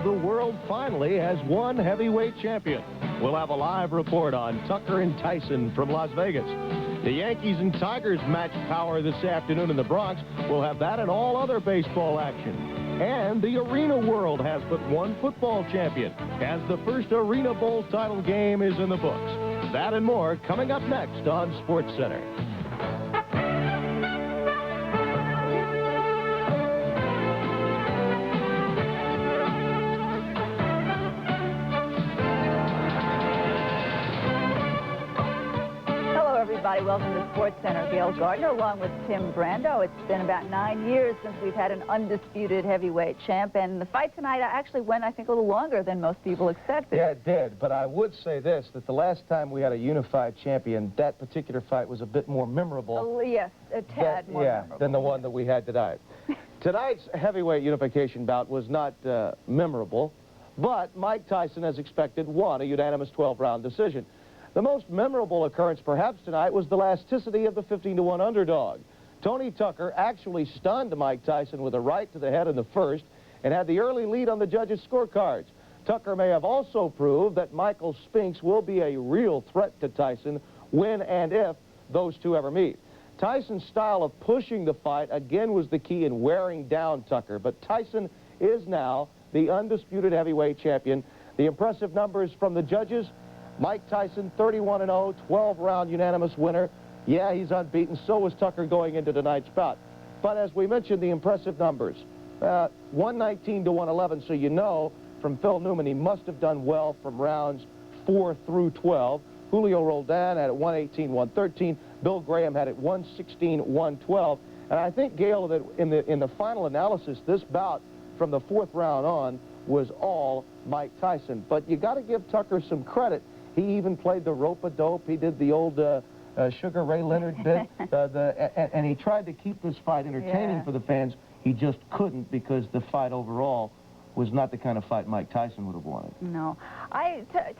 the world finally has one heavyweight champion. We'll have a live report on Tucker and Tyson from Las Vegas. The Yankees and Tigers match power this afternoon in the Bronx. We'll have that and all other baseball action. And the arena world has but one football champion, as the first Arena Bowl title game is in the books. That and more coming up next on SportsCenter. Welcome to SportsCenter. Gayle Gardner along with Tim Brando. It's been about 9 years since we've had an undisputed heavyweight champ, and the fight tonight actually went, I think, a little longer than most people expected. Yeah, it did, but I would say this, that the last time we had a unified champion, that particular fight was a bit more memorable. Oh, yes, a tad more memorable. Than the one that we had tonight. Tonight's heavyweight unification bout was not memorable, but Mike Tyson, as expected, won a unanimous 12-round decision. The most memorable occurrence, perhaps, tonight was the elasticity of the 15-to-1 underdog. Tony Tucker actually stunned Mike Tyson with a right to the head in the first and had the early lead on the judges' scorecards. Tucker may have also proved that Michael Spinks will be a real threat to Tyson when and if those two ever meet. Tyson's style of pushing the fight again was the key in wearing down Tucker, but Tyson is now the undisputed heavyweight champion. The impressive numbers from the judges: Mike Tyson, 31-0, 12-round unanimous winner. Yeah, he's unbeaten. So was Tucker going into tonight's bout. But as we mentioned, the impressive numbers, 119 to 111. So you know from Phil Newman he must have done well from rounds 4 through 12. Julio Roldan had it 118, 113. Bill Graham had it 116, 112. And I think, Gayle, that in the final analysis, this bout from the 4th round on was all Mike Tyson. But you got to give Tucker some credit. He even played the rope-a-dope. He did the old Sugar Ray Leonard bit. And he tried to keep this fight entertaining for the fans. He just couldn't, because the fight overall was not the kind of fight Mike Tyson would have wanted. No.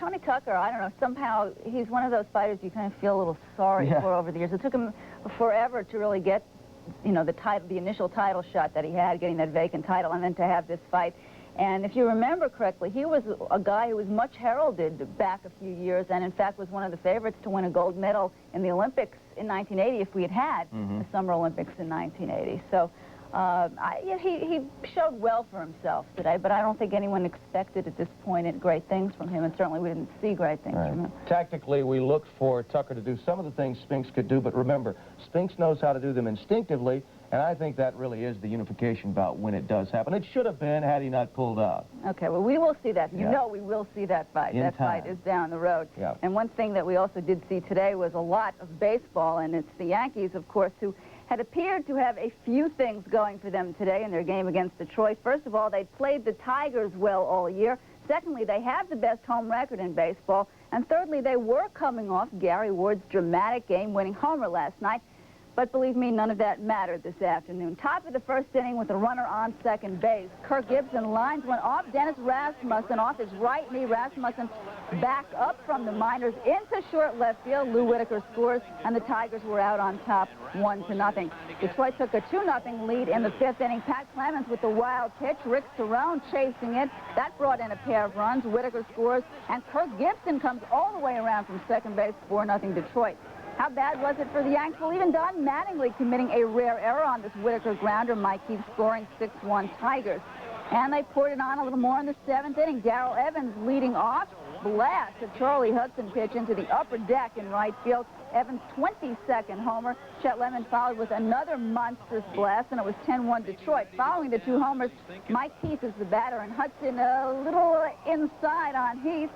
Tony Tucker, I don't know, somehow he's one of those fighters you kind of feel a little sorry for over the years. It took him forever to really get, you know, the initial title shot that he had, getting that vacant title, and then to have this fight. And if you remember correctly, he was a guy who was much heralded back a few years, and in fact was one of the favorites to win a gold medal in the Olympics in 1980 if we had had the Summer Olympics in 1980. So he showed well for himself today, but I don't think anyone expected at this point great things from him, and certainly we didn't see great things from him. Tactically, we looked for Tucker to do some of the things Spinks could do, but remember, Spinks knows how to do them instinctively. And I think that really is the unification bout when it does happen. It should have been had he not pulled out. Okay, well, we will see that. You know we will see that fight. That fight is down the road. Yeah. And one thing that we also did see today was a lot of baseball, and it's the Yankees, of course, who had appeared to have a few things going for them today in their game against Detroit. First of all, they played the Tigers well all year. Secondly, they have the best home record in baseball. And thirdly, they were coming off Gary Ward's dramatic game-winning homer last night. But believe me, none of that mattered this afternoon. Top of the first inning with a runner on second base. Kirk Gibson lines one off Dennis Rasmussen off his right knee. Rasmussen back up from the minors into short left field. Lou Whitaker scores, and the Tigers were out on top 1-0. Detroit took a 2-0 lead in the 5th inning. Pat Clemens with the wild pitch. Rick Cerrone chasing it. That brought in a pair of runs. Whitaker scores, and Kirk Gibson comes all the way around from second base. 4-0 Detroit. How bad was it for the Yanks? Well, even Don Mattingly committing a rare error on this Whitaker grounder. Mike Keith scoring 6-1 Tigers. And they poured it on a little more in the 7th inning. Darrell Evans leading off. Blast of Charlie Hudson pitch into the upper deck in right field. Evans' 22nd homer. Chet Lemon followed with another monstrous blast, and it was 10-1 Detroit. Following the 2 homers, Mike Heath is the batter, and Hudson a little inside on Heath.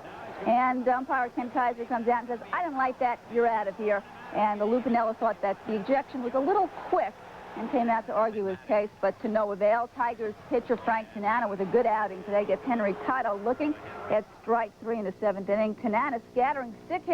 And umpire Ken Kaiser comes out and says, "I didn't like that, you're out of here." And the Lupinella thought that the ejection was a little quick and came out to argue his case, but to no avail. Tigers pitcher Frank Tanana with a good outing today gets Henry Cotto looking at strike 3 in the 7th inning. Tanana scattering 6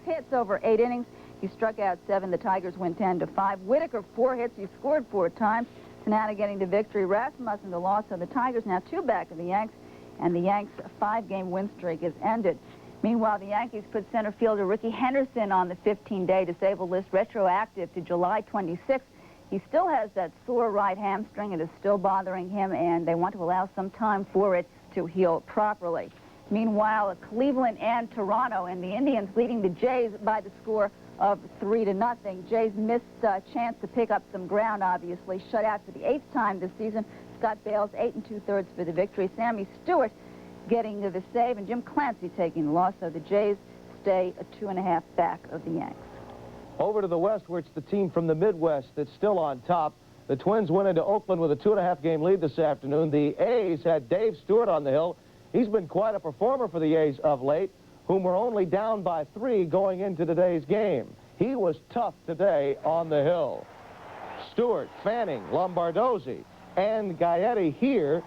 hits over 8 innings. He struck out 7. The Tigers win 10-5. Whitaker 4 hits. He scored 4 times. Tanana getting the victory. Rasmussen the loss. So the Tigers now 2 back of the Yanks, and the Yanks' 5-game win streak is ended. Meanwhile, the Yankees put center fielder Ricky Henderson on the 15-day disabled list, retroactive to July 26th. He still has that sore right hamstring. It is still bothering him, and they want to allow some time for it to heal properly. Meanwhile, Cleveland and Toronto, and the Indians leading the Jays by the score of 3-0. Jays missed a chance to pick up some ground, obviously. Shut out for the 8th time this season. Scott Bales, 8 2/3 for the victory. Sammy Stewart getting the save, and Jim Clancy taking the loss. So the Jays stay a 2.5 back of the Yanks. Over to the West, where it's the team from the Midwest that's still on top. The Twins went into Oakland with a 2.5 game lead this afternoon. The A's had Dave Stewart on the hill. He's been quite a performer for the A's of late, whom were only down by 3 going into today's game. He was tough today on the hill. Stewart, Fanning, Lombardozzi, and Gayle here,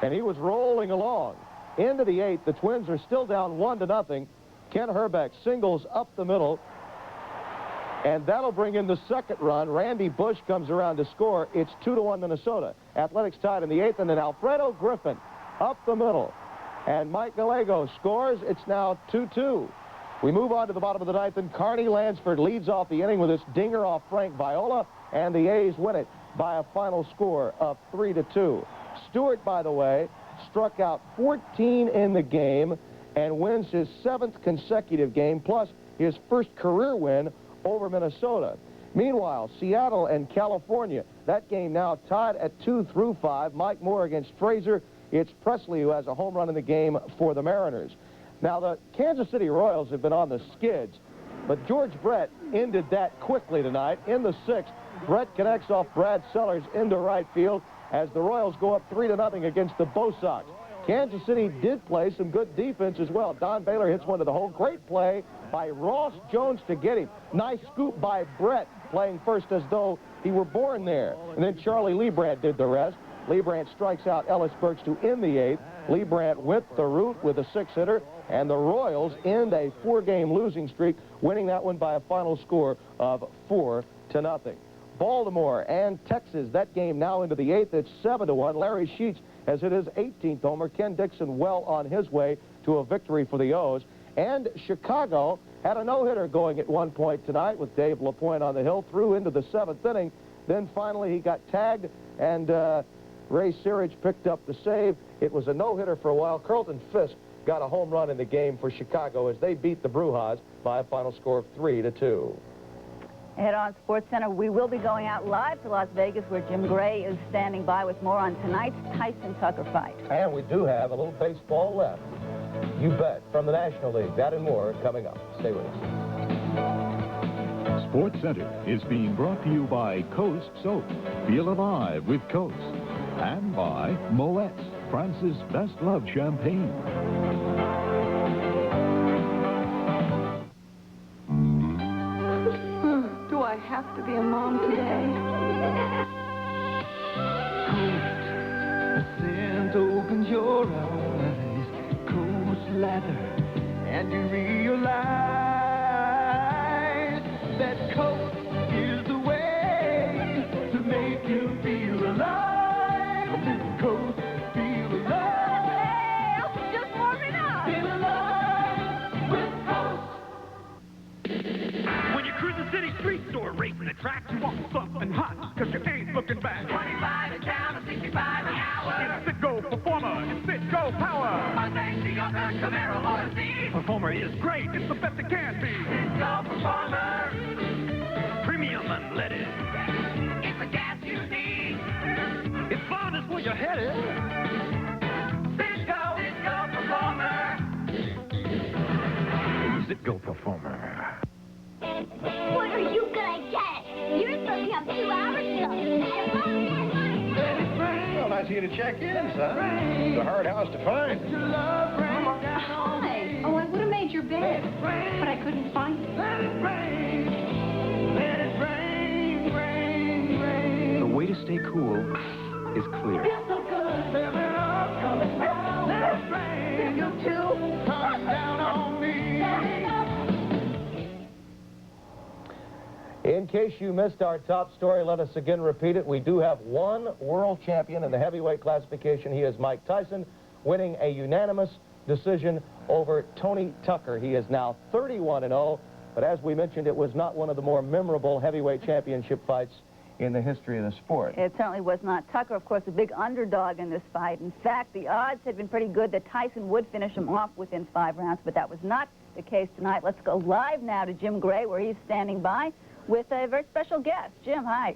and he was rolling along. Into the 8th, the Twins are still down 1-0. Ken Herbeck singles up the middle, and that'll bring in the second run. Randy Bush comes around to score. It's 2-1 Minnesota. Athletics tied in the 8th, and then Alfredo Griffin up the middle. And Mike Gallego scores. It's now 2-2. We move on to the bottom of the 9th, and Carney Lansford leads off the inning with this dinger off Frank Viola, and the A's win it by a final score of 3-2. Stewart, by the way, struck out 14 in the game and wins his 7th consecutive game, plus his first career win over Minnesota. Meanwhile, Seattle and California, that game now tied at 2-5. Mike Moore against Frazier. It's Presley who has a home run in the game for the Mariners. Now, the Kansas City Royals have been on the skids, but George Brett ended that quickly tonight. In the 6th, Brett connects off Brad Sellers into right field as the Royals go up 3-0 against the Bo Sox. Kansas City did play some good defense as well. Don Baylor hits one to the hole. Great play by Ross Jones to get him. Nice scoop by Brett, playing first as though he were born there. And then Charlie Leibrandt did the rest. Leibrandt strikes out Ellis Burks to end the 8th. Leibrandt went the route with a 6-hitter, and the Royals end a 4-game losing streak, winning that one by a final score of 4-0. Baltimore and Texas, that game now into the 8th. It's 7-1. Larry Sheets has hit his 18th homer. Ken Dixon well on his way to a victory for the O's. And Chicago had a no-hitter going at one point tonight with Dave LaPointe on the hill, through into the 7th inning. Then finally he got tagged, and Ray Searage picked up the save. It was a no-hitter for a while. Carlton Fisk got a home run in the game for Chicago as they beat the Brujas by a final score of 3-2. Ahead on SportsCenter, we will be going out live to Las Vegas, where Jim Gray is standing by with more on tonight's Tyson-Tucker fight. And we do have a little baseball left. You bet. From the National League. That and more coming up. Stay with us. SportsCenter is being brought to you by Coast Soap. Feel alive with Coast. And by Moet's, France's best-loved champagne. Do I have to be a mom today? Coast, scent opens your eyes. Coast lather, and you realize that Coast is the way to make you feel alive. Coast, feel alive. Hey, just warming up. Feel alive with Coast. When you cruise the city streets or racing the track, you want something hot, because you ain't looking back. 25 a town and 65 an hour. It's Citgo Performer, it's Citgo Power. Mustang, Toyota, Camaro, or Mercedes. Performer is great, it's the best it can be. Citgo Performer. Premium unleaded. It's the gas you need. It's fun, it's where you're headed. Citgo Performer. Citgo Performer. When are you gonna get it? You're supposed to come 2 hours ago. Well, nice of you to check in, son. It's a hard house to find. Hi. Oh, I would have made your bed, but I couldn't find it. The way to stay cool is clear. In case you missed our top story, let us again repeat it. We do have one world champion in the heavyweight classification. He is Mike Tyson, winning a unanimous decision over Tony Tucker. He is now 31-0, but as we mentioned, it was not one of the more memorable heavyweight championship fights in the history of the sport. It certainly was not. Tucker, of course, a big underdog in this fight. In fact, the odds had been pretty good that Tyson would finish him off within 5 rounds, but that was not the case tonight. Let's go live now to Jim Gray, where he's standing by with a very special guest. Jim, hi.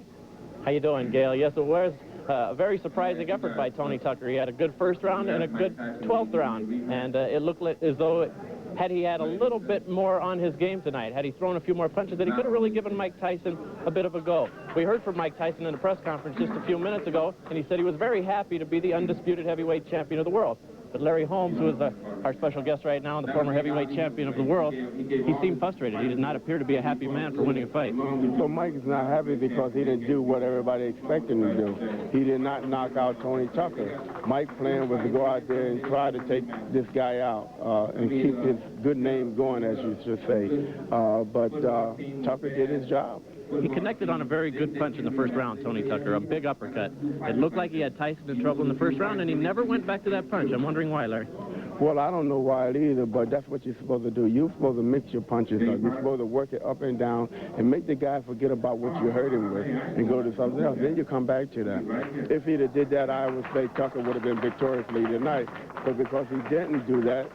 How you doing, Gayle? Yes, it was a very surprising effort by Tony Tucker. He had a good first round and a good 12th round, and it looked as though had he had a little bit more on his game tonight, had he thrown a few more punches, that he could have really given Mike Tyson a bit of a go. We heard from Mike Tyson in a press conference just a few minutes ago, and he said he was very happy to be the undisputed heavyweight champion of the world. But Larry Holmes, who is our special guest right now, and the former heavyweight champion of the world, he seemed frustrated. He did not appear to be a happy man for winning a fight. So Mike is not happy because he didn't do what everybody expected him to do. He did not knock out Tony Tucker. Mike's plan was to go out there and try to take this guy out and keep his good name going, as you should say. But Tucker did his job. He connected on a very good punch in the first round, Tony Tucker, a big uppercut. It looked like he had Tyson in trouble in the first round, and he never went back to that punch. I'm wondering why, Larry. Well, I don't know why either, but that's what you're supposed to do. You're supposed to mix your punches up. You're supposed to work it up and down and make the guy forget about what you hurt him with and go to something else. Then you come back to that. If he'd have did that, I would say Tucker would have been victoriously tonight. But because he didn't do that,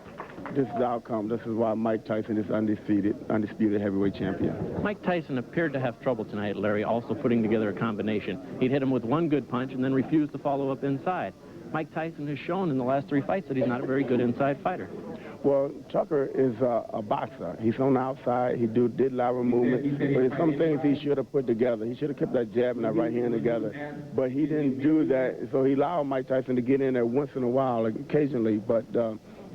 this is the outcome. This is why Mike Tyson is undisputed heavyweight champion. Mike Tyson appeared to have trouble tonight, Larry, also putting together a combination. He'd hit him with one good punch and then refused to follow up inside. Mike Tyson has shown in the last 3 fights that he's not a very good inside fighter. Well, Tucker is a boxer. He's on the outside. He did lateral movement, but there's some things he should have put together. He should have kept that jab and that right hand together, but he didn't do that. So he allowed Mike Tyson to get in there once in a while, occasionally, but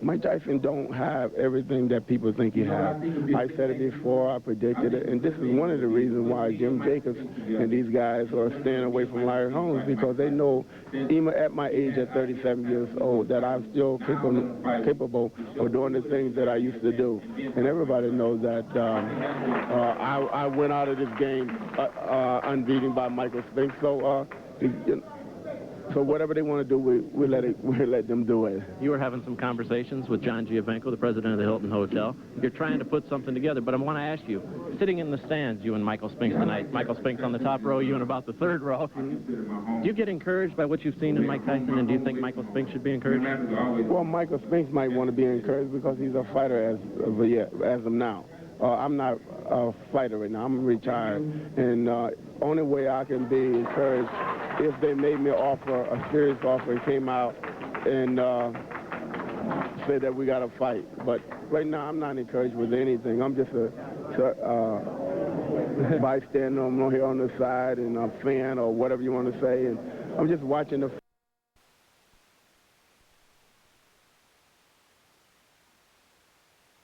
Mike Tyson don't have everything that people think he has. I said it before, I predicted it, and this is one of the reasons why Jim Jacobs and these guys are staying away from Larry Holmes, because they know, even at my age at 37 years old, that I'm still capable of doing the things that I used to do. And everybody knows that I went out of this game unbeaten by Michael Spinks, so whatever they want to do, we let them do it. You were having some conversations with John Giovenco, the president of the Hilton Hotel. You're trying to put something together, but I want to ask you, sitting in the stands, you and Michael Spinks tonight, Michael Spinks on the top row, you in about the 3rd row, do you get encouraged by what you've seen in Mike Tyson, and do you think Michael Spinks should be encouraged? Well, Michael Spinks might want to be encouraged because he's a fighter as of now. I'm not a fighter right now. I'm retired. And only way I can be encouraged if they made me a serious offer and came out and said that we got to fight. But right now, I'm not encouraged with anything. I'm just a bystander. I'm here on the side and a fan or whatever you want to say. And I'm just watching the